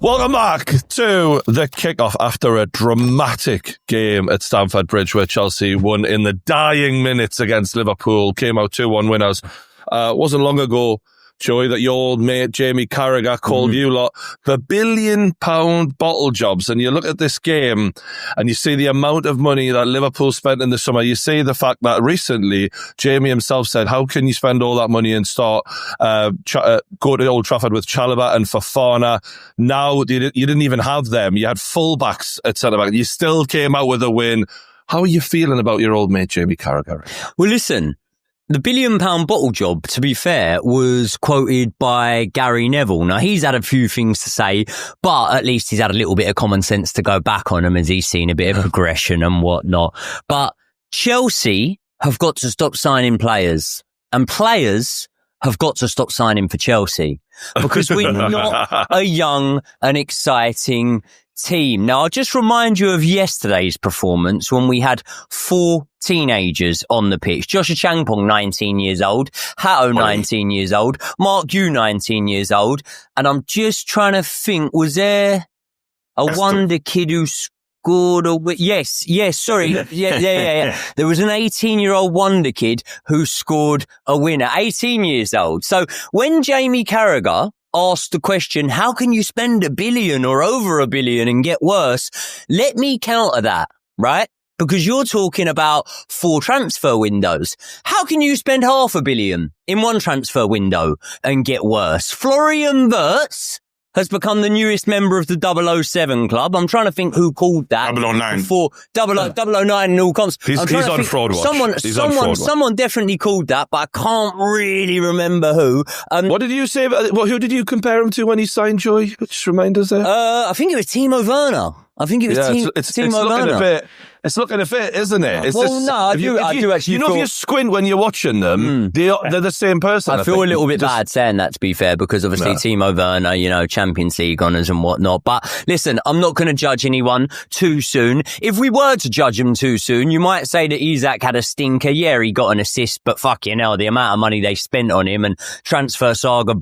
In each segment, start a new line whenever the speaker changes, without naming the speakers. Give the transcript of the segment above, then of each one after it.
Welcome back to the kickoff after a dramatic game at Stamford Bridge where Chelsea won in the dying minutes against Liverpool, came out 2-1 winners. Wasn't long ago, Joey, that your old mate Jamie Carragher called you lot the £1 billion bottle jobs. And you look at this game and you see the amount of money that Liverpool spent in the summer. You see the fact that recently Jamie himself said, how can you spend all that money and start go to Old Trafford with Chalobah and Fofana? Now you didn't even have them. You had fullbacks at centre-back. You still came out with a win. How are you feeling about your old mate Jamie Carragher?
Well, listen. The £1 billion bottle job, to be fair, was quoted by Gary Neville. Now, he's had a few things to say, but at least he's had a little bit of common sense to go back on him as he's seen a bit of progression and whatnot. But Chelsea have got to stop signing players, and players have got to stop signing for Chelsea because we're not a young and exciting team. Now, I'll just remind you of yesterday's performance when we had 4 teenagers on the pitch. Joshua Changpong, 19 years old. Hato, 19 years old. Mark Yu, 19 years old. And I'm just trying to think, was there a wonder kid who scored a... Yes, sorry. Yeah. There was an 18-year-old wonder kid who scored a winner. 18 years old. So when Jamie Carragher asked the question, how can you spend £1 billion or over £1 billion and get worse? Let me counter that, right? Because you're talking about 4 transfer windows. How can you spend £500 million in one transfer window and get worse? Florian Wirtz has become the newest member of the 007 club. I'm trying to think who called that.
009.
Before 009 and all comps.
He's on fraud watch.
Someone definitely called that, but I can't really remember who.
What did you say? Who did you compare him to when he signed, Joy? Just remind us there.
I think it was Timo Werner. Timo Werner.
It's looking a bit, isn't it? It's
I do actually.
You know, if you squint when you're watching them, they're the same person.
I feel a little bit bad saying that, to be fair, because obviously Timo Werner, Champions League honours and whatnot. But listen, I'm not going to judge anyone too soon. If we were to judge him too soon, you might say that Isak had a stinker. Yeah, he got an assist, but fucking hell, the amount of money they spent on him and transfer saga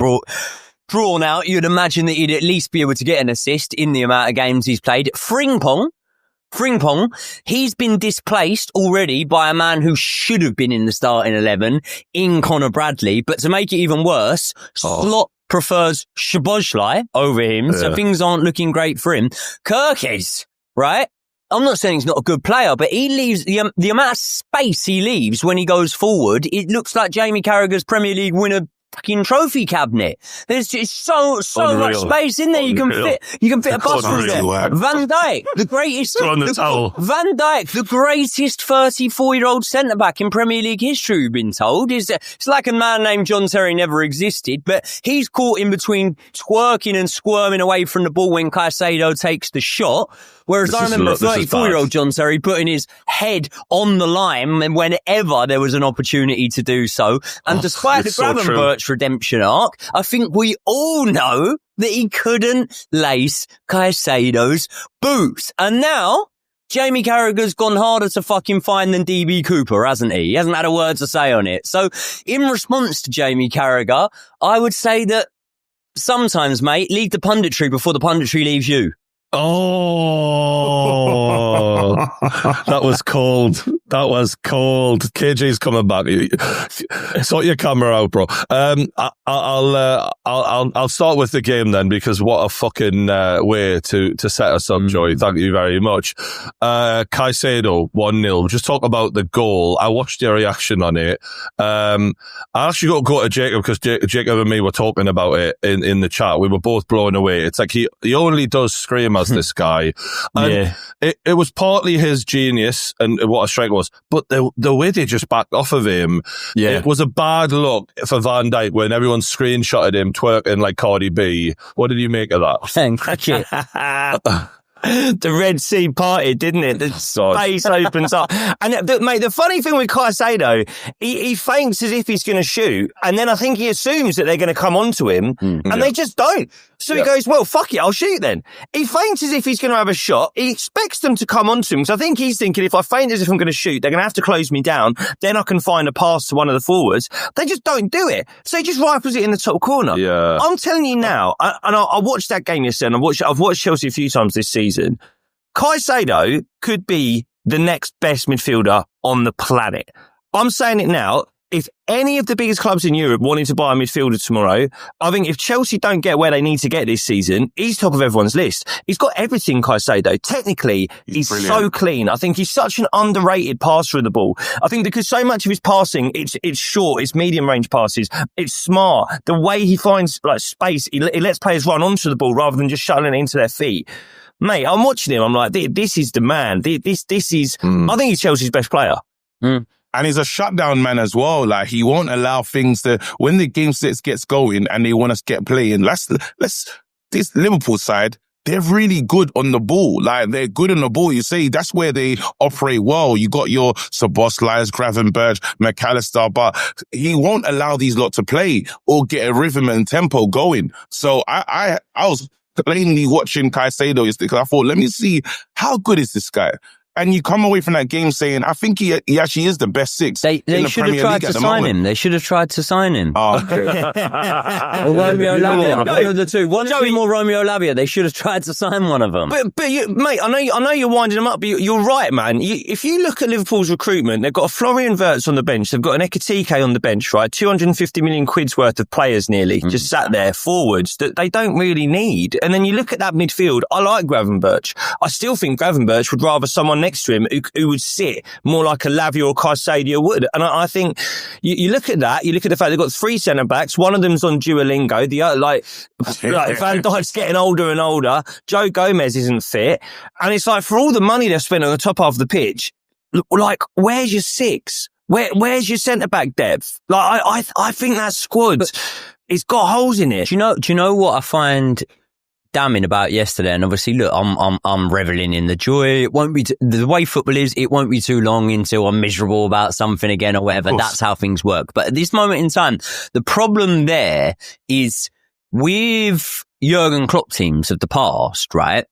drawn out, you'd imagine that he'd at least be able to get an assist in the amount of games he's played. Frimpong, he's been displaced already by a man who should have been in the starting 11 in Conor Bradley. But to make it even worse, Slot prefers Szoboszlai over him, so things aren't looking great for him. Kirkes, right? I'm not saying he's not a good player, but he leaves the amount of space he leaves when he goes forward. It looks like Jamie Carragher's Premier League winner fucking trophy cabinet. There's just so much space in there. You can fit a bus through there. Van Dijk, the greatest. Van Dijk, the greatest 34-year-old centre back in Premier League history. We've been told it's like a man named John Terry never existed, but he's caught in between twerking and squirming away from the ball when Kaisedo takes the shot. Whereas I remember 34-year-old John Terry putting his head on the line whenever there was an opportunity to do so. And despite the Gravenberch redemption arc, I think we all know that he couldn't lace Kaisedo's boots. And now Jamie Carragher's gone harder to fucking find than DB Cooper, hasn't he? He hasn't had a word to say on it. So in response to Jamie Carragher, I would say that sometimes, mate, leave the punditry before the punditry leaves you.
Oh, that was cold. KJ's coming back. Sort your camera out, bro. I'll start with the game then, because what a fucking way to set us up, Joy. Thank you very much. Kaisedo 1-0. Just talk about the goal. I watched your reaction on it. I actually got to go to Jacob because Jacob and me were talking about it in the chat. We were both blown away. It's like he only does scream as this guy. And it was partly his genius and what a striker was, but the way they just backed off of him, it was a bad look for Van Dijk when everyone screenshotted him twerking like Cardi B. What did you make of that?
Thank you. The Red Sea parted, didn't it? The space opens up. And mate, the funny thing with Kaisedo, he feints as if he's going to shoot, and then I think he assumes that they're going to come onto him, and they just don't. So he goes, well, fuck it, I'll shoot then. He feints as if he's going to have a shot. He expects them to come onto him. So I think he's thinking, if I feint as if I'm going to shoot, they're going to have to close me down. Then I can find a pass to one of the forwards. They just don't do it. So he just rifles it in the top corner.
Yeah.
I'm telling you now, I watched that game yesterday, and I've watched Chelsea a few times this season. Kaisedo could be the next best midfielder on the planet. I'm saying it now. If any of the biggest clubs in Europe wanted to buy a midfielder tomorrow, I think if Chelsea don't get where they need to get this season, he's top of everyone's list. He's got everything, Kaisedo. Technically, he's so clean. I think he's such an underrated passer of the ball. I think because so much of his passing, it's short, it's medium range passes, it's smart. The way he finds like space, he lets players run onto the ball rather than just shuttling it into their feet. Mate, I'm watching him. I'm like, this is the man. This is, I think he's Chelsea's best player.
And he's a shutdown man as well. Like, he won't allow things to, when the game gets going and they want us to get playing, this Liverpool side, they're really good on the ball. Like, they're good on the ball. You say that's where they operate well. You got your Szoboszlai, Gravenberch, McAllister, but he won't allow these lot to play or get a rhythm and tempo going. So I was plainly watching Kaisedo yesterday because I thought, let me see, how good is this guy? And you come away from that game saying, I think he actually is the best six.
They should have tried to sign him. They should have tried to sign him.
Oh.
Romeo Lavia. One of the two. One more Romeo Lavia. They should have tried to sign one of them. But mate, I know you're winding them up, but you're right, man. If you look at Liverpool's recruitment, they've got a Florian Wirtz on the bench. They've got an Ekitike on the bench, right? 250 million quid's worth of players nearly just sat there forwards that they don't really need. And then you look at that midfield. I like Gravenberch. I still think Gravenberch would rather someone next to him who would sit more like a Lavia or Kaisedo would. And I think you look at that, you look at the fact they've got 3 centre-backs, one of them's on Duolingo, the other, like Van Dijk's getting older and older, Joe Gomez isn't fit, and it's like, for all the money they've spent on the top half of the pitch, like, where's your 6? Where's your centre-back depth? Like, I think that squad, it's got holes in it. Do you know what I find damning about yesterday? And obviously, look, I'm reveling in the joy. It won't be the way football is. It won't be too long until I'm miserable about something again or whatever. That's how things work. But at this moment in time, the problem there is with Jurgen Klopp teams of the past, right?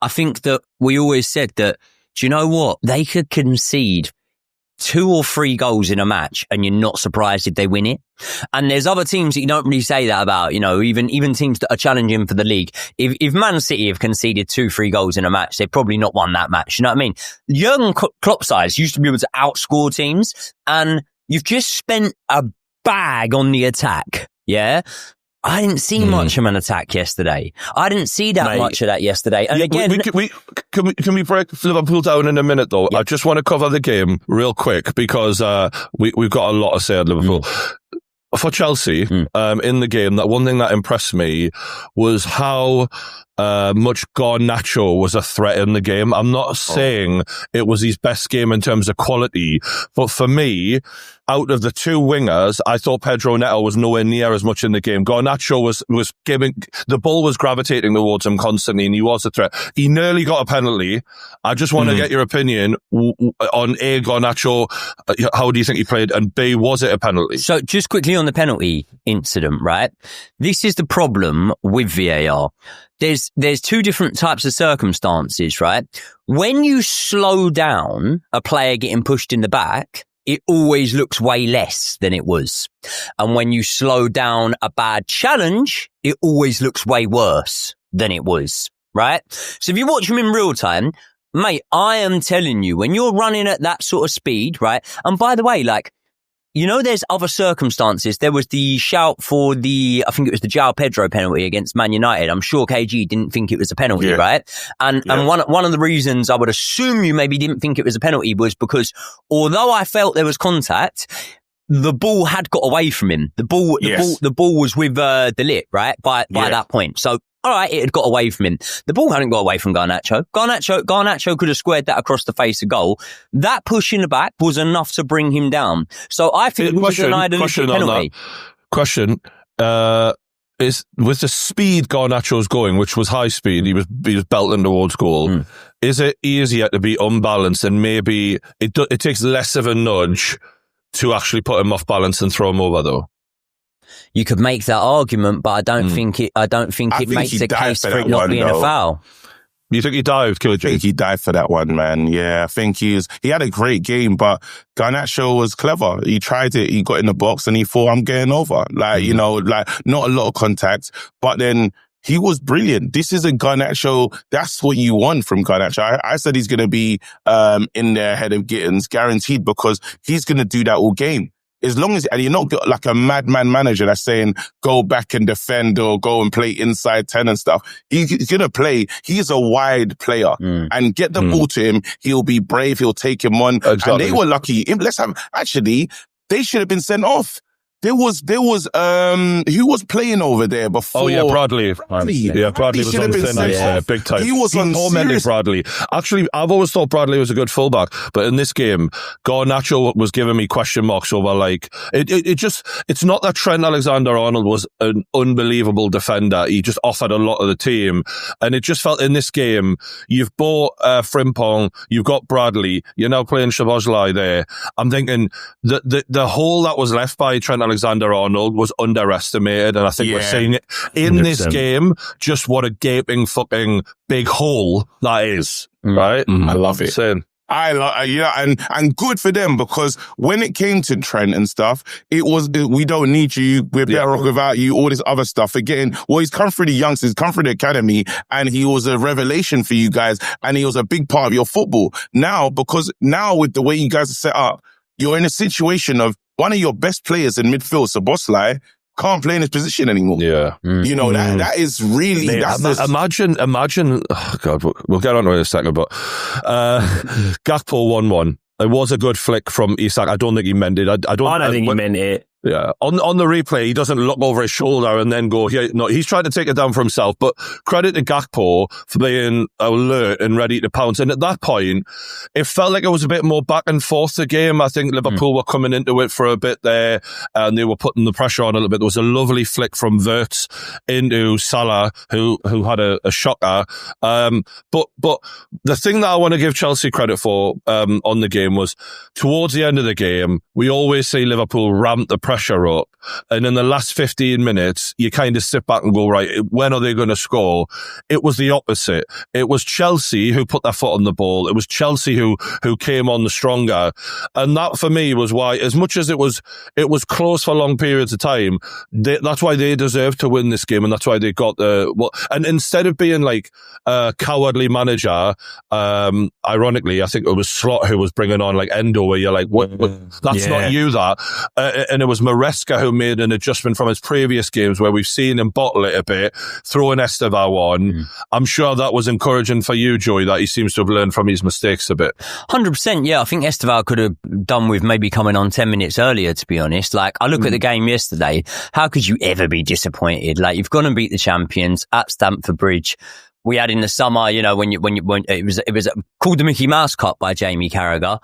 I think that we always said that, do you know what? They could concede 2 or 3 goals in a match and you're not surprised if they win it. And there's other teams that you don't really say that about, you know, even teams that are challenging for the league. If Man City have conceded 2-3 goals in a match, they've probably not won that match. You know what I mean? Jurgen Klopp sides used to be able to outscore teams, and you've just spent a bag on the attack. Yeah. I didn't see much of an attack yesterday. I didn't see that much of that yesterday. And again,
can we break Liverpool down in a minute though? I just want to cover the game real quick because we've got a lot to say at Liverpool. For Chelsea, in the game, that one thing that impressed me was how much Garnacho was a threat in the game. I'm not saying it was his best game in terms of quality, but for me, out of the 2 wingers, I thought Pedro Neto was nowhere near as much in the game. Garnacho was giving, the ball was gravitating towards him constantly, and he was a threat. He nearly got a penalty. I just want to get your opinion on A, Garnacho, how do you think he played, and B, was it a penalty?
So just quickly on the penalty incident, right? This is the problem with VAR. There's 2 different types of circumstances, right? When you slow down a player getting pushed in the back, it always looks way less than it was. And when you slow down a bad challenge, it always looks way worse than it was, right? So if you watch him in real time, mate, I am telling you, when you're running at that sort of speed, right? And by the way, like, you know, there's other circumstances. There was the shout for I think it was the João Pedro penalty against Man United. I'm sure KG didn't think it was a penalty, right? And one of the reasons I would assume you maybe didn't think it was a penalty was because although I felt there was contact, the ball had got away from him. The ball was with De Ligt, right? By that point. So, all right, it had got away from him. The ball hadn't got away from Garnacho. Garnacho could have squared that across the face of goal. That push in the back was enough to bring him down. So I think he was denied a penalty.
Question. is with the speed Garnacho's going, which was high speed, he was belting towards goal. Is it easier to be unbalanced and maybe it takes less of a nudge to actually put him off balance and throw him over though?
You could make that argument, but I don't think it makes a case for it not being a foul.
You think he dived, Killer G?
I think he dived for that one, man. Yeah, I think he had a great game, but Garnacho was clever. He tried it, he got in the box and he thought, I'm getting over. Like, you know, like not a lot of contact, but then he was brilliant. This is a Garnacho. That's what you want from Garnacho. I said he's going to be in there ahead of Gittins, guaranteed, because he's going to do that all game. As long as, and you're not like a madman manager that's saying, go back and defend or go and play inside 10 and stuff. He's going to play. He's a wide player and get the ball to him. He'll be brave. He'll take him on. Exactly. And they were lucky. They should have been sent off. There was who was playing over there before?
Oh yeah, Bradley. Yeah, Bradley was on the thin ice there, big time.
He was on
tormented Bradley. Actually, I've always thought Bradley was a good fullback, but in this game, Garnacho was giving me question marks over like it's not that Trent Alexander-Arnold was an unbelievable defender. He just offered a lot of the team, and it just felt in this game you've bought Frimpong, you've got Bradley, you're now playing Szoboszlai there. I'm thinking the hole that was left by Trent Alexander-Arnold was underestimated, and I think we're seeing it in 100%. This game, just what a gaping fucking big hole that is, right?
I love it.
Same.
And good for them, because when it came to Trent and stuff, we don't need you, we're better off without you, all this other stuff. He's come through the youngsters, come through the academy, and he was a revelation for you guys, and he was a big part of your football. Now with the way you guys are set up, you're in a situation of one of your best players in midfield, Szoboszlai, can't play in his position anymore.
Yeah.
You know, that is really...
Imagine, oh God, we'll get on to it in a second, but Gakpo 1-1. It was a good flick from Isak. I don't think he meant it. I don't
think he meant it.
Yeah. On the replay, he doesn't look over his shoulder and then go, no, he's trying to take it down for himself. But credit to Gakpo for being alert and ready to pounce. And at that point, it felt like it was a bit more back and forth the game. I think Liverpool were coming into it for a bit there and they were putting the pressure on a little bit. There was a lovely flick from Wirtz into Salah, who had a shocker. But the thing that I want to give Chelsea credit for on the game was towards the end of the game, we always see Liverpool ramp the pressure up, and in the last 15 minutes you kind of sit back and go, right, when are they going to score? It was the opposite. It was Chelsea who put their foot on the ball. It was Chelsea who came on the stronger, and that for me was why, as much as it was close for long periods of time, that's why they deserved to win this game, and that's why they got and instead of being like a cowardly manager, ironically I think it was Slot who was bringing on like Endo, where you're like, what that's not you, and it was Maresca who made an adjustment from his previous games where we've seen him bottle it a bit, throwing Estevao on. I'm sure that was encouraging for you, Joey, that he seems to have learned from his mistakes a bit.
100%, yeah. I think Estevao could have done with maybe coming on 10 minutes earlier, to be honest. Like, I look at the game yesterday, how could you ever be disappointed? Like, you've gone and beat the champions at Stamford Bridge. We had in the summer, you know, when it was called the Mickey Mouse Cup by Jamie Carragher.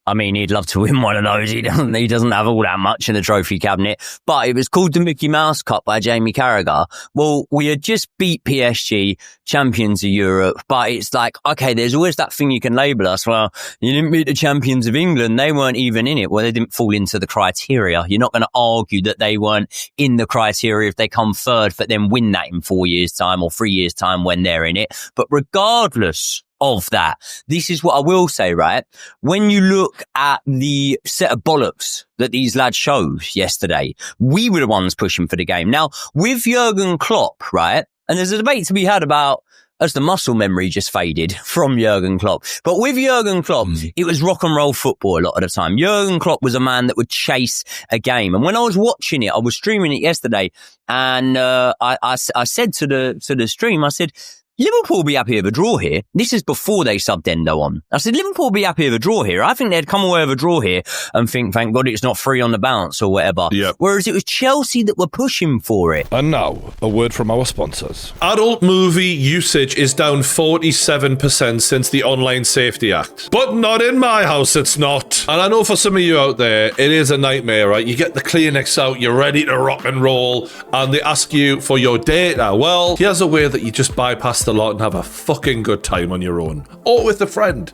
I mean, he'd love to win one of those. He doesn't have all that much in the trophy cabinet, but it was called the Mickey Mouse Cup by Jamie Carragher. Well, we had just beat PSG, champions of Europe, but it's like, okay, there's always that thing you can label us. Well, you didn't beat the champions of England. They weren't even in it. Well, they didn't fall into the criteria. You're not going to argue that they weren't in the criteria if they come third, but then win that in 4 years' time or 3 years' time when they're in it. But regardless of that, this is what I will say, right? When you look at the set of bollocks that these lads showed yesterday, we were the ones pushing for the game. Now, with Jurgen Klopp, right? And there's a debate to be had about, as the muscle memory just faded from Jurgen Klopp. But with Jurgen Klopp, it was rock and roll football a lot of the time. Jurgen Klopp was a man that would chase a game. And when I was watching it, I was streaming it yesterday, and I said to the stream, I said, Liverpool will be happy with a draw here. This is before they subbed Endo on. I said, Liverpool will be happy with a draw here. I think they'd come away with a draw here and think, thank God it's not free on the bounce or whatever.
Yep.
Whereas it was Chelsea that were pushing for it.
And now, a word from our sponsors. Adult movie usage is down 47% since the Online Safety Act. But not in my house, it's not. And I know for some of you out there, it is a nightmare, right? You get the Kleenex out, you're ready to rock and roll, and they ask you for your data. Well, here's a way that you just bypass the lot and have a fucking good time on your own. Or with a friend.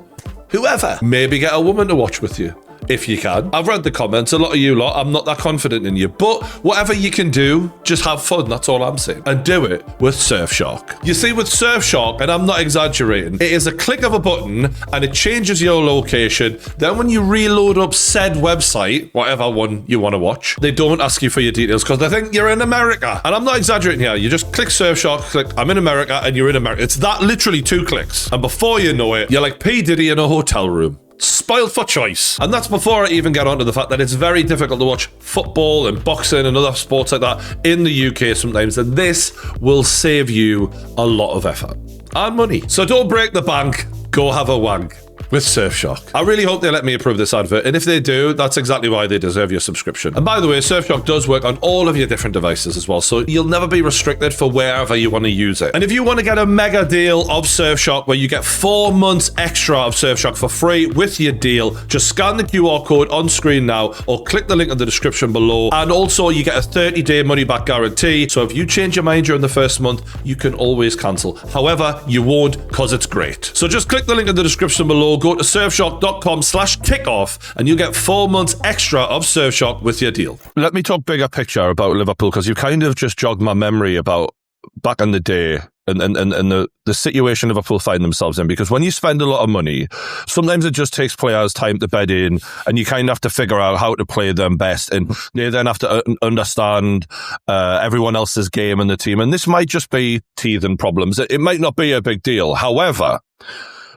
Whoever. Maybe get a woman to watch with you. If you can. I've read the comments. A lot of you lot, I'm not that confident in you. But whatever you can do, just have fun. That's all I'm saying. And do it with Surfshark. You see, with Surfshark, and I'm not exaggerating, it is a click of a button and it changes your location. Then when you reload up said website, whatever one you want to watch, they don't ask you for your details because they think you're in America. And I'm not exaggerating here. You just click Surfshark, click I'm in America, and you're in America. It's that literally 2 clicks. And before you know it, you're like P. Diddy in a hotel room. Spoiled for choice. And that's before I even get onto the fact that it's very difficult to watch football and boxing and other sports like that in the UK sometimes, and this will save you a lot of effort and money. So don't break the bank, go have a wank with Surfshark. I really hope they let me approve this advert, and if they do, that's exactly why they deserve your subscription. And by the way, Surfshark does work on all of your different devices as well, so you'll never be restricted for wherever you want to use it. And if you want to get a mega deal of Surfshark where you get 4 months extra of Surfshark for free with your deal, just scan the QR code on screen now or click the link in the description below. And also you get a 30-day money-back guarantee, so if you change your mind during the first month, you can always cancel. However, you won't because it's great. So just click the link in the description below, go to surfshark.com/kickoff and you'll get 4 months extra of Surfshark with your deal. Let me talk bigger picture about Liverpool, because you kind of just jogged my memory about back in the day and the situation Liverpool find themselves in. Because when you spend a lot of money, sometimes it just takes players time to bed in, and you kind of have to figure out how to play them best, and they then have to understand everyone else's game in the team. And this might just be teething problems. It might not be a big deal. However,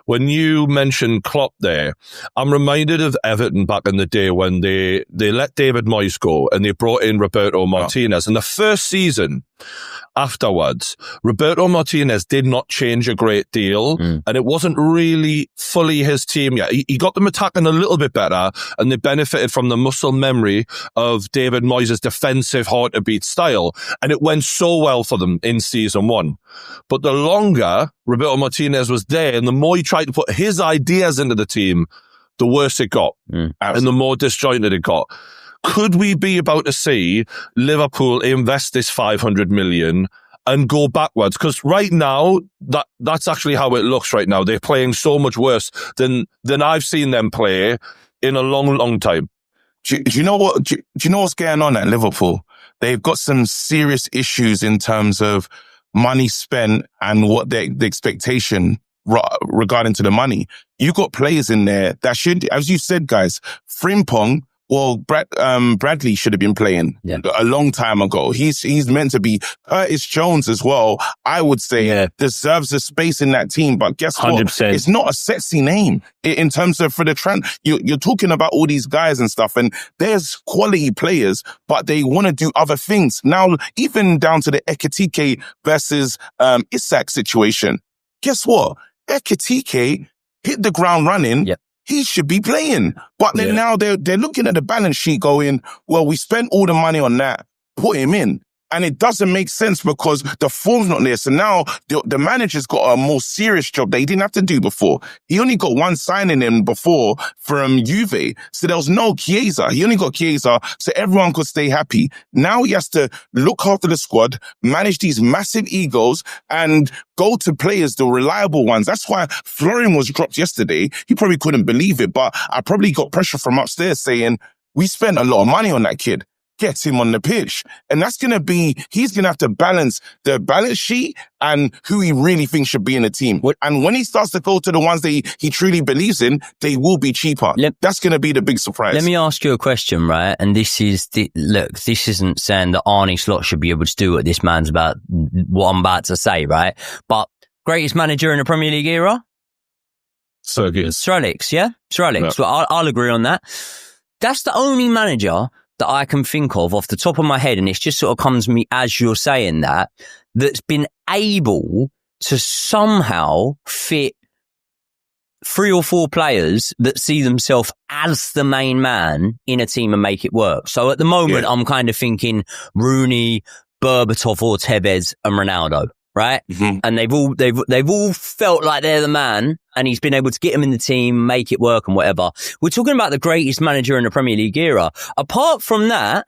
when you mentioned Klopp there, I'm reminded of Everton back in the day when they let David Moyes go and they brought in Roberto Martinez. And the first season afterwards, Roberto Martinez did not change a great deal, and it wasn't really fully his team yet. He got them attacking a little bit better, and they benefited from the muscle memory of David Moyes' defensive, hard-to-beat style, and it went so well for them in season 1. But the longer Roberto Martinez was there, and the more he tried to put his ideas into the team, the worse it got, and the more disjointed it got. Could we be about to see Liverpool invest this 500 million and go backwards? Because right now, that's actually how it looks right now. They're playing so much worse than I've seen them play in a long, long time.
Do you know what? Do you know what's going on at Liverpool? They've got some serious issues in terms of money spent and what the expectation regarding to the money. You got players in there that should, as you said, guys, Frimpong. Well, Bradley should have been playing a long time ago. He's meant to be. Curtis Jones as well, I would say, deserves a space in that team. But guess 100%. What? It's not a sexy name in terms of for the trend. You're talking about all these guys and stuff, and there's quality players, but they want to do other things. Now, even down to the Ekitike versus Isak situation. Guess what? Ekitike hit the ground running. Yep. He should be playing. But then now they're looking at the balance sheet going, well, we spent all the money on that. Put him in. And it doesn't make sense because the form's not there. So now the manager's got a more serious job that he didn't have to do before. He only got one signing in before from Juve. So there was no Chiesa. He only got Chiesa so everyone could stay happy. Now he has to look after the squad, manage these massive egos, and go to players, the reliable ones. That's why Florian was dropped yesterday. He probably couldn't believe it, but I probably got pressure from upstairs saying, we spent a lot of money on that kid. Get him on the pitch. And he's going to have to balance the balance sheet and who he really thinks should be in the team. And when he starts to go to the ones that he truly believes in, they will be cheaper. That's going to be the big surprise.
Let me ask you a question, right? And this isn't saying that Arne Slot should be able to do what this man's about, what I'm about to say, right? But greatest manager in the Premier League era?
So good.
Sir Alex, yeah? Sir Alex. Yeah. Well, I'll agree on that. That's the only manager that I can think of off the top of my head, and it just sort of comes to me as you're saying that's been able to somehow fit 3 or 4 players that see themselves as the main man in a team and make it work. So at the moment, I'm kind of thinking Rooney, Berbatov or Tevez and Ronaldo, right? Mm-hmm. And they've all felt like they're the man, and he's been able to get them in the team, make it work and whatever. We're talking about the greatest manager in the Premier League era. Apart from that,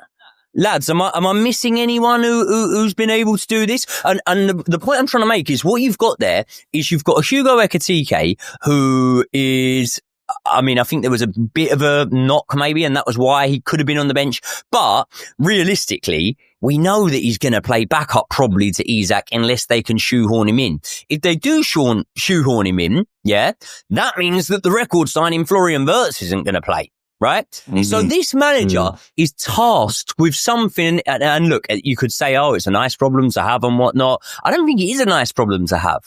lads, am I missing anyone who's been able to do this? And the point I'm trying to make is what you've got there is you've got a Hugo Ekitike who is, I mean, I think there was a bit of a knock maybe, and that was why he could have been on the bench. But realistically, we know that he's going to play backup probably to Isak unless they can shoehorn him in. If they do shoehorn him in, that means that the record signing Florian Wirtz isn't going to play. Right? Mm-hmm. So this manager is tasked with something, and look, you could say, oh, it's a nice problem to have and whatnot. I don't think it is a nice problem to have.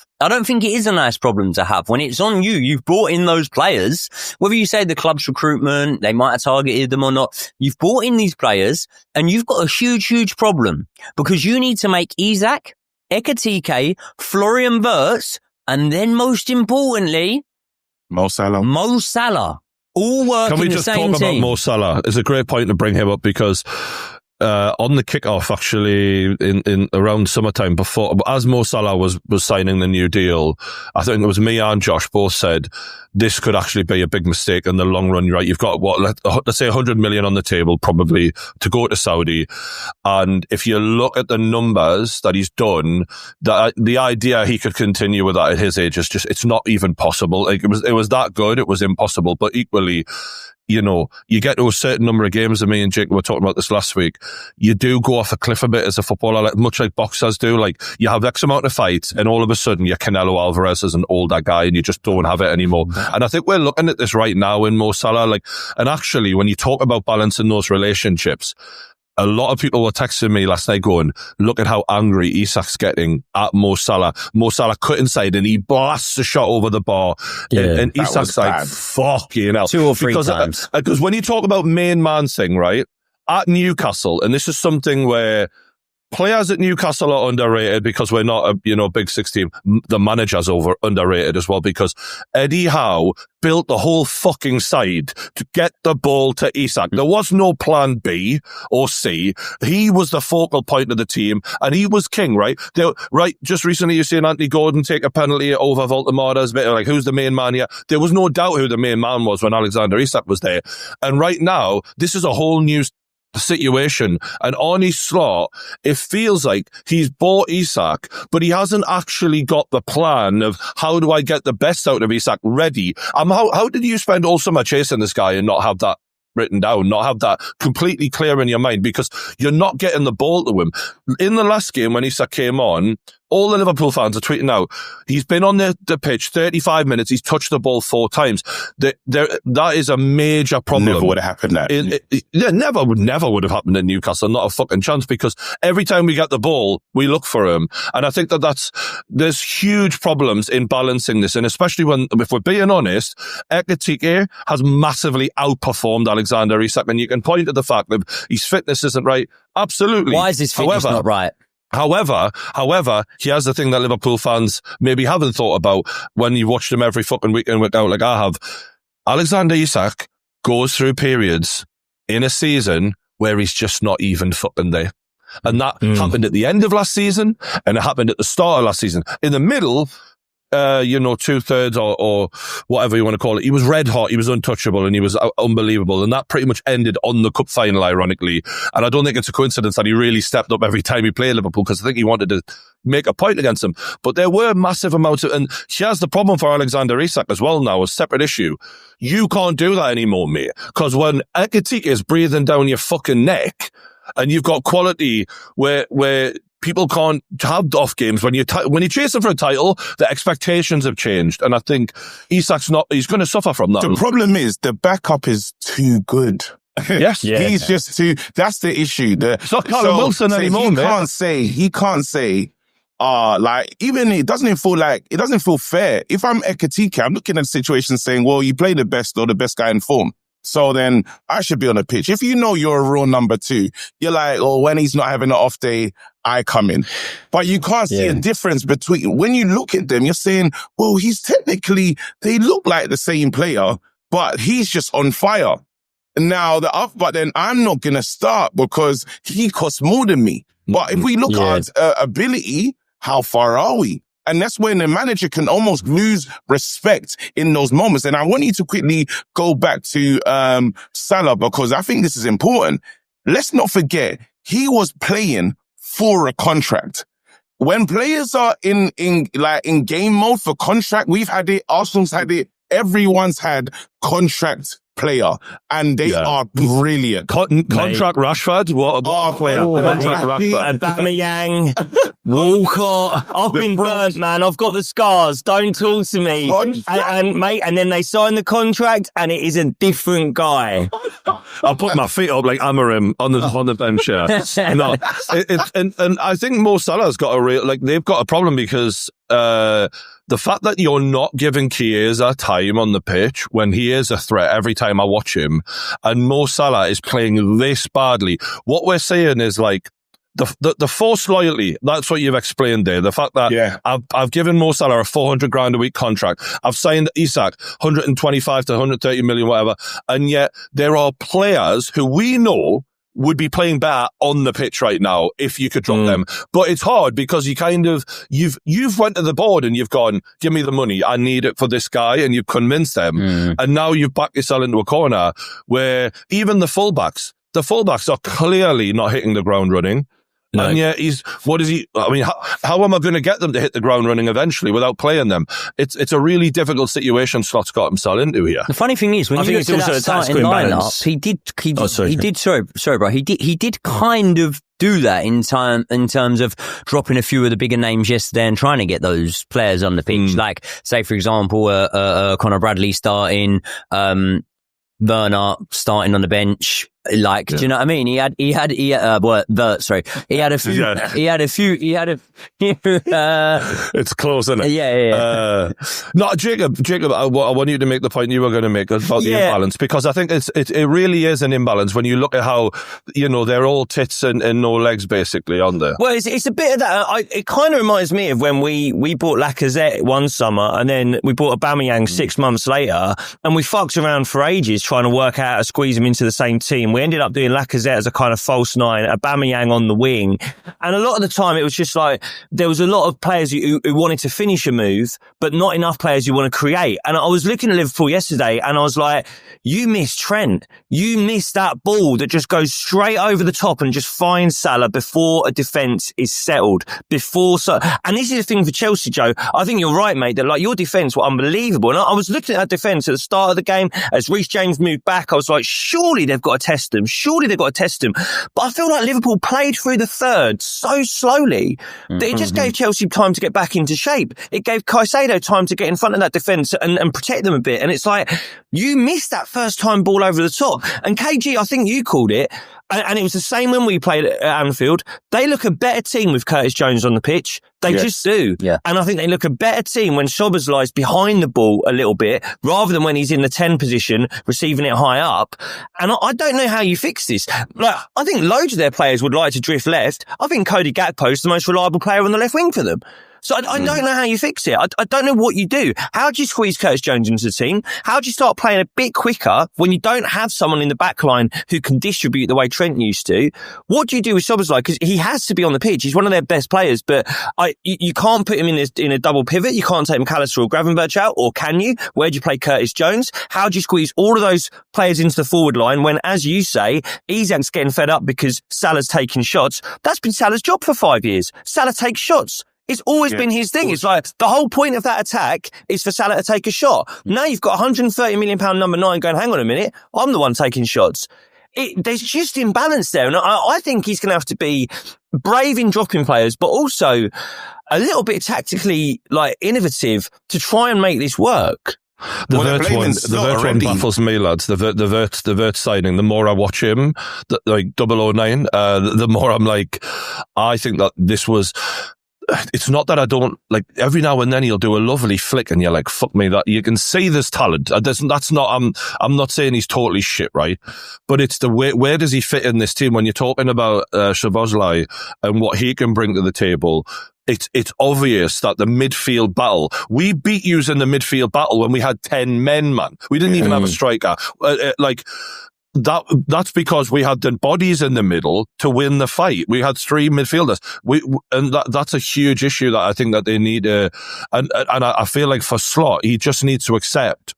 When it's on you, you've brought in those players, whether you say the club's recruitment, they might have targeted them or not. You've brought in these players and you've got a huge, huge problem because you need to make Isak, Ekitike, Florian Wirtz, and then most importantly,
Mo Salah.
All work
Can we
in
just
the same
talk
team.
about Mo Salah? It's a great point to bring him up because on the kickoff, actually, in around summertime, before as Mo Salah was signing the new deal, I think it was me and Josh both said this could actually be a big mistake in the long run. Right, you've got let's say 100 million on the table probably to go to Saudi, and if you look at the numbers that he's done, the idea he could continue with that at his age is just it's not even possible. Like it was that good, it was impossible. But equally, you know, you get to a certain number of games, and me and Jake were talking about this last week, you do go off a cliff a bit as a footballer, much like boxers do. Like, you have X amount of fights, and all of a sudden, you're Canelo Alvarez as an older guy, and you just don't have it anymore. And I think we're looking at this right now in Mo Salah. And actually, when you talk about balancing those relationships, a lot of people were texting me last night going, look at how angry Isak's getting at Mo Salah. Mo Salah cut inside and he blasts a shot over the bar. Yeah, and Isak's like, fucking hell.
2 or 3 times.
Because when you talk about main man thing, right, at Newcastle, and this is something where players at Newcastle are underrated because we're not a Big Six team. The manager's underrated as well because Eddie Howe built the whole fucking side to get the ball to Isak. There was no plan B or C. He was the focal point of the team and he was king, right? Just recently you seen Anthony Gordon take a penalty over Voltemarda's bit like, who's the main man here? There was no doubt who the main man was when Alexander Isak was there. And right now, this is a whole new situation, and on his slot, it feels like he's bought Isak, but he hasn't actually got the plan of how do I get the best out of Isak ready. How did you spend all summer chasing this guy and not have that written down, not have that completely clear in your mind, because you're not getting the ball to him. In the last game when Isak came on, all the Liverpool fans are tweeting out, he's been on the pitch 35 minutes, he's touched the ball 4 times. That is a major problem.
Never would have happened that.
Never would have happened in Newcastle, not a fucking chance, because every time we get the ball, we look for him. And I think there's huge problems in balancing this, and especially when, if we're being honest, Ekitike has massively outperformed Alexander Isak, and you can point to the fact that his fitness isn't right. Absolutely.
Why is his fitness not right?
However, here's the thing that Liverpool fans maybe haven't thought about when you watched him every fucking week in, week out like I have. Alexander Isak goes through periods in a season where he's just not even fucking there. And that happened at the end of last season, and it happened at the start of last season. In the middle, 2/3 or whatever you want to call it, he was red hot, he was untouchable, and he was unbelievable. And that pretty much ended on the cup final, ironically. And I don't think it's a coincidence that he really stepped up every time he played Liverpool, because I think he wanted to make a point against them. But there were massive amounts of, and here's the problem for Alexander Isak as well now, a separate issue. You can't do that anymore, mate. Because when Ekitike is breathing down your fucking neck, and you've got quality where people can't have off games. When you're chasing for a title, the expectations have changed. And I think Isak's he's going to suffer from that.
The problem is the backup is too good.
Yes.
He's just too, that's the issue.
It's not Callum Wilson anymore, man.
He can't say, even it doesn't feel fair. If I'm Ekitike, I'm looking at the situation saying, well, you play the best or the best guy in form. So then I should be on the pitch. If you know you're a real number 2, you're like, oh, when he's not having an off day, I come in. But you can't see a difference between, when you look at them, you're saying, well, they look like the same player, but he's just on fire. Now, but then I'm not going to start because he costs more than me. But if we look at ability, how far are we? And that's when the manager can almost lose respect in those moments. And I want you to quickly go back to Salah, because I think this is important. Let's not forget, he was playing for a contract. When players are in game mode for contract, we've had it, Arsenal's had it, everyone's had contract player, and they are brilliant.
Contract Rashford, what a player. Contract Rashford.
Aubameyang, Walcott. I've been burnt, man. I've got the scars. Don't talk to me. And then they sign the contract, and it is a different guy.
I'll put my feet up like Amarim on the bench here. No, and I think Mo Salah's got they've got a problem because the fact that you're not giving Chiesa time on the pitch when he is a threat every time I watch him, and Mo Salah is playing this badly, what we're saying is like the forced loyalty. That's what you've explained there. The fact that I've given Mo Salah a 400 grand a week contract. I've signed Isak 125 to 130 million, whatever. And yet there are players who we know would be playing better on the pitch right now if you could drop them. But it's hard because you've went to the board and you've gone, give me the money, I need it for this guy, and you've convinced them. And now you've backed yourself into a corner where even the fullbacks are clearly not hitting the ground running. No. And yet how am I going to get them to hit the ground running eventually without playing them? It's a really difficult situation Scott's got himself into here.
The funny thing is, when you look at that starting lineup, he did kind of do that in terms of dropping a few of the bigger names yesterday and trying to get those players on the pitch. Like, say, for example, Conor Bradley starting, Werner starting on the bench. Like, do you know what I mean? He had a few.
It's close, isn't it?
Yeah.
No, Jacob, I want you to make the point you were going to make about the imbalance, because I think it really is an imbalance when you look at how, they're all tits and no legs basically on there.
Well, it's a bit of that. It kind of reminds me of when we bought Lacazette one summer and then we bought Aubameyang 6 months later, and we fucked around for ages trying to work out how to squeeze him into the same team. We ended up doing Lacazette as a kind of false 9, Aubameyang on the wing. And a lot of the time it was just like, there was a lot of players who wanted to finish a move, but not enough players who want to create. And I was looking at Liverpool yesterday and I was like, you missed Trent. You missed that ball that just goes straight over the top and just finds Salah before a defence is settled. And this is the thing for Chelsea, Joe. I think you're right, mate, that like your defence were unbelievable. And I was looking at that defence at the start of the game as Reece James moved back. I was like, surely they've got to test them. But I feel like Liverpool played through the third so slowly that it just gave Chelsea time to get back into shape. It gave Kaisedo time to get in front of that defence and protect them a bit. And it's like, you missed that first time ball over the top. And KG, I think you called it, and it was the same when we played at Anfield. They look a better team with Curtis Jones on the pitch. They just do. Yeah. And I think they look a better team when Szoboszlai's behind the ball a little bit, rather than when he's in the 10 position, receiving it high up. And I don't know how you fix this. Like, I think loads of their players would like to drift left. I think Cody Gakpo is the most reliable player on the left wing for them. So I don't know how you fix it. I don't know what you do. How do you squeeze Curtis Jones into the team? How do you start playing a bit quicker when you don't have someone in the back line who can distribute the way Trent used to? What do you do with Szoboszlai? Because he has to be on the pitch. He's one of their best players, but you can't put him in a double pivot. You can't take McAllister or Gravenberch out, or can you? Where do you play Curtis Jones? How do you squeeze all of those players into the forward line when, as you say, Isak's getting fed up because Salah's taking shots? That's been Salah's job for 5 years. Salah takes shots. It's always been his thing. It's like the whole point of that attack is for Salah to take a shot. Now you've got £130 million number 9 going, hang on a minute, I'm the one taking shots. There's just imbalance there. And I think he's going to have to be brave in dropping players, but also a little bit tactically innovative to try and make this work.
The Vert one baffles me, lads. The Vert signing, the more I watch him, 009, the more I'm like, I think that this was it's not that I don't, like, every now and then he'll do a lovely flick and you're like, fuck me, that you can see there's talent. That's not, I'm not saying he's totally shit, right? But it's the way, where does he fit in this team? When you're talking about Szoboszlai and what he can bring to the table, it's obvious that the midfield battle, we beat you in the midfield battle when we had 10 men, man. We didn't even have a striker. That's because we had the bodies in the middle to win the fight. We had 3 midfielders. That's a huge issue that I think that they need to, and I feel like for Slot, he just needs to accept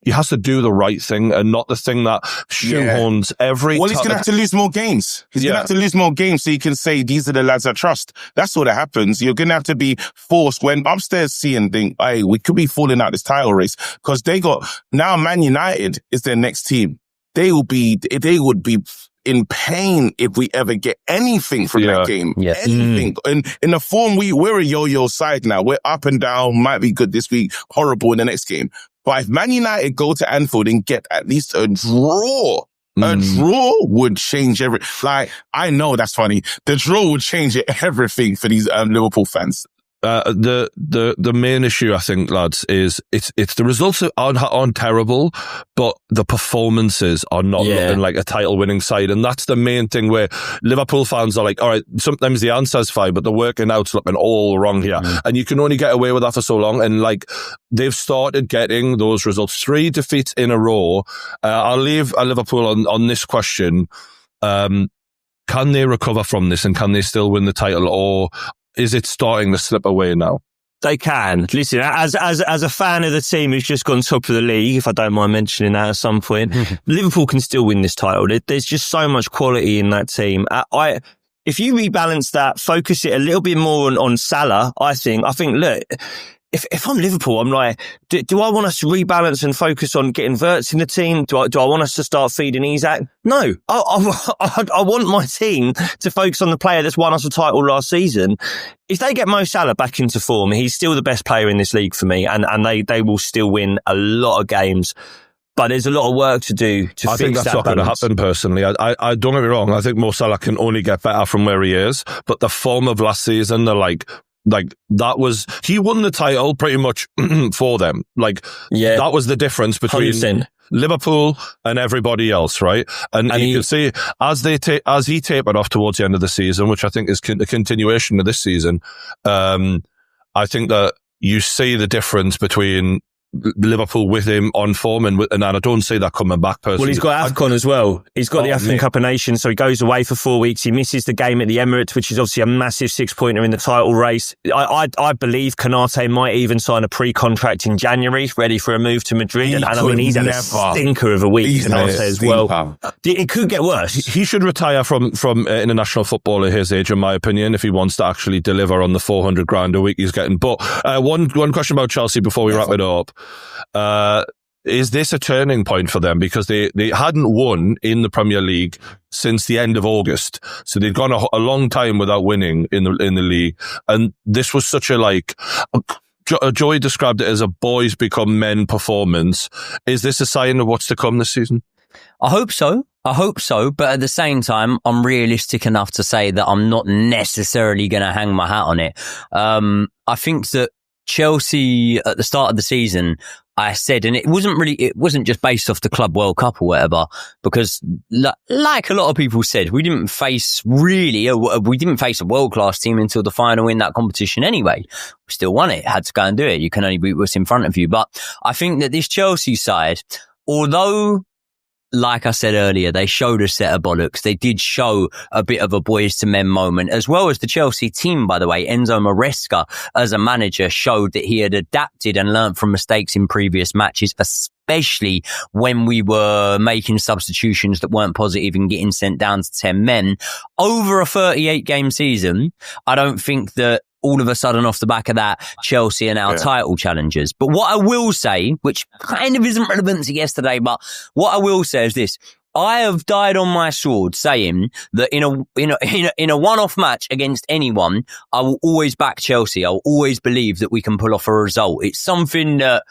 he has to do the right thing and not the thing that shoehorns every.
Well, he's going to have to lose more games. He's going to have to lose more games so he can say, these are the lads I trust. That's what happens. You're going to have to be forced when upstairs see and think, hey, we could be falling out this title race, because now Man United is their next team. They would be in pain if we ever get anything from that game. Yeah. Anything. And in the form we're a yo-yo side now. We're up and down, might be good this week, horrible in the next game. But if Man United go to Anfield and get at least a draw would change I know that's funny. The draw would change everything for these Liverpool fans.
The main issue, I think, lads, is it's the results aren't terrible, but the performances are not looking like a title-winning side, and that's the main thing where Liverpool fans are like, all right, sometimes the answer's fine, but the working out's looking all wrong here, and you can only get away with that for so long. And like, they've started getting those results, 3 defeats in a row. I'll leave Liverpool on this question. Can they recover from this, and can they still win the title, or is it starting to slip away now?
They can. Listen, as a fan of the team who's just gone top of the league, if I don't mind mentioning that at some point, Liverpool can still win this title. There's just so much quality in that team. If you rebalance that, focus it a little bit more on Salah, I think, look, if I'm Liverpool, I'm like, do I want us to rebalance and focus on getting Wirtz in the team? Do I want us to start feeding Isak? No. I want my team to focus on the player that's won us a title last season. If they get Mo Salah back into form, he's still the best player in this league for me, and they will still win a lot of games. But there's a lot of work to do to fix that.
I think that's not going to happen, personally. I don't get me wrong. I think Mo Salah can only get better from where he is, but the form of last season, they're like that was, he won the title pretty much for them. That was the difference between 100%. Liverpool and everybody else, right? And you can see as he tapered off towards the end of the season, which I think is a continuation of this season. I think that you see the difference between Liverpool with him on form, and I don't see that coming back personally.
Well, he's got AFCON as well. He's got the African Cup of Nations, so he goes away for 4 weeks. He misses the game at the Emirates, which is obviously a massive 6-pointer in the title race. I believe Konate might even sign a pre-contract in January, ready for a move to Madrid. And I mean, he's had a stinker of a week, Konate, as well. It could get worse.
He should retire from international football at his age, in my opinion, if he wants to actually deliver on the 400 grand a week he's getting. But one question about Chelsea before we wrap it up. Is this a turning point for them? Because they hadn't won in the Premier League since the end of August. So they've gone a long time without winning in the league. And this was such Joey described it as a boys become men performance. Is this a sign of what's to come this season?
I hope so. But at the same time, I'm realistic enough to say that I'm not necessarily going to hang my hat on it. I think that Chelsea at the start of the season, I said, and it wasn't just based off the Club World Cup or whatever, because like a lot of people said, we didn't face a world-class team until the final in that competition anyway. We still won it, had to go and do it. You can only beat what's in front of you. But I think that this Chelsea side, although, like I said earlier, they showed a set of bollocks. They did show a bit of a boys to men moment, as well as the Chelsea team, by the way. Enzo Maresca, as a manager, showed that he had adapted and learnt from mistakes in previous matches, especially when we were making substitutions that weren't positive and getting sent down to 10 men. Over a 38-game season, I don't think that all of a sudden off the back of that, Chelsea are now title challengers. But what I will say, which kind of isn't relevant to yesterday, but what I will say is this. I have died on my sword saying that in a one-off match against anyone, I will always back Chelsea. I will always believe that we can pull off a result. It's something that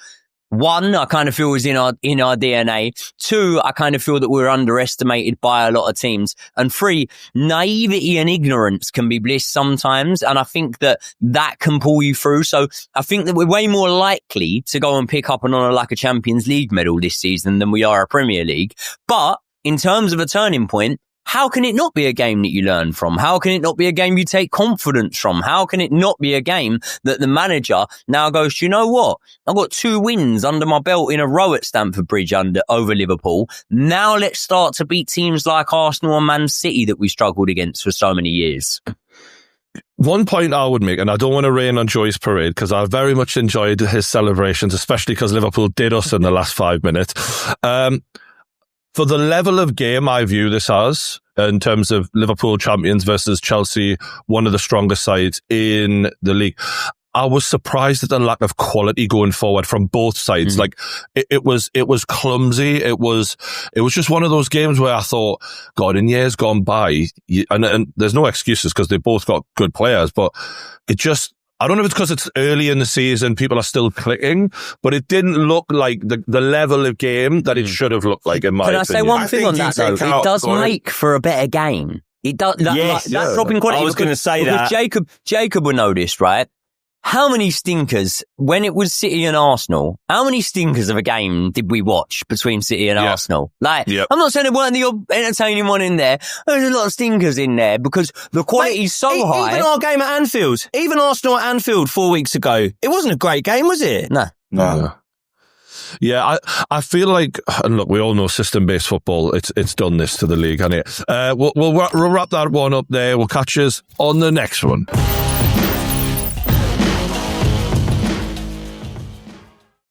One, I kind of feel is in our DNA. Two, I kind of feel that we're underestimated by a lot of teams. And three, naivety and ignorance can be bliss sometimes. And I think that can pull you through. So I think that we're way more likely to go and pick up a Champions League medal this season than we are a Premier League. But in terms of a turning point, how can it not be a game that you learn from? How can it not be a game you take confidence from? How can it not be a game that the manager now goes, you know what? I've got 2 wins under my belt in a row at Stamford Bridge over Liverpool. Now let's start to beat teams like Arsenal and Man City that we struggled against for so many years.
One point I would make, and I don't want to rain on Joy's parade because I very much enjoyed his celebrations, especially because Liverpool did us in the last 5 minutes. For the level of game I view this as, in terms of Liverpool champions versus Chelsea, one of the strongest sides in the league, I was surprised at the lack of quality going forward from both sides. Like it was clumsy. It was just one of those games where I thought, God, in years gone by, and there's no excuses because they both got good players, but it just, I don't know if it's because it's early in the season, people are still clicking, but it didn't look like the level of game that it should have looked like, in my opinion.
Can I say one thing on that, though? It does make for a better game. It does. That dropping quality.
I was going to say that.
Jacob would notice, right? How many stinkers, when it was City and Arsenal, how many stinkers of a game did we watch between City and Arsenal? I'm not saying there weren't the entertaining one in there. There's a lot of stinkers in there because the quality is so high.
Even our game at Anfield, even Arsenal at Anfield 4 weeks ago, it wasn't a great game, was it?
No.
Yeah, I feel like, and look, we all know system-based football, it's done this to the league, hasn't it? We'll wrap that one up there. We'll catch us on the next one.